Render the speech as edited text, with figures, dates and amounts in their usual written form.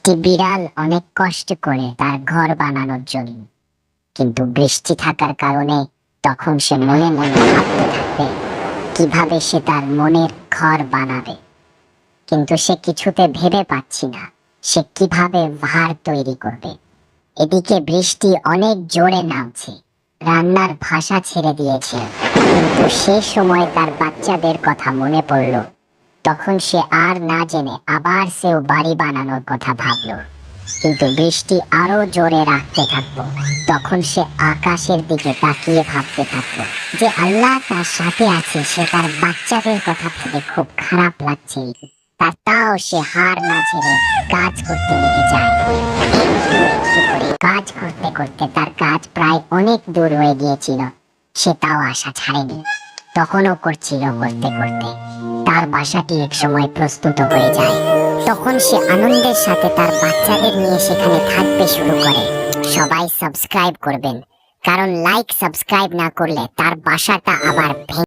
একটি বিড়াল অনেক কষ্ট করে তার ঘর বানানোর জন্য, কিন্তু বৃষ্টি থাকার কারণে তখন সে মনে মনে ভাবতে থাকবে কিভাবে সে তার মনের ঘর বানাবে। কিন্তু সে কিছুতে ভেবে পাচ্ছি না সে কিভাবে ভার তৈরি করবে। এদিকে বৃষ্টি অনেক জোরে নামছে, রান্নার ভাষা ছেড়ে দিয়েছে, কিন্তু সে সময় তার বাচ্চাদের কথা মনে পড়ল। তখন সে আর না জেনে আবার সেও বাড়ি বানানোর কথা ভাবলো। কিন্তু বৃষ্টি আরো জোরে রাখতে থাকলো। তখন সে আকাশের দিকে তাকিয়ে ভাবতে থাকলো যে আল্লাহ তার সাথে আছে, সে তার বাচ্চাদের কথা ভেবে খুব খারাপ লাগছে। তাও সে হার না ছেড়ে কাজ করতে লেগে যায়। একটু করে কাজ করতে করতে তার কাজ প্রায় অনেক দূর হয়ে গিয়েছিল। সে তাও আশা ছাড়েনি, তখনও করছিল করতে করতে তার বাসাটি এক সময় প্রস্তুত হয়ে যায়। তখন সে আনন্দের সাথে তার বাচ্চাদের নিয়ে সেখানে থাকতে শুরু করে। সবাই সাবস্ক্রাইব করবেন, কারণ লাইক সাবস্ক্রাইব না করলে তার বাসাটা আবার ভেঙে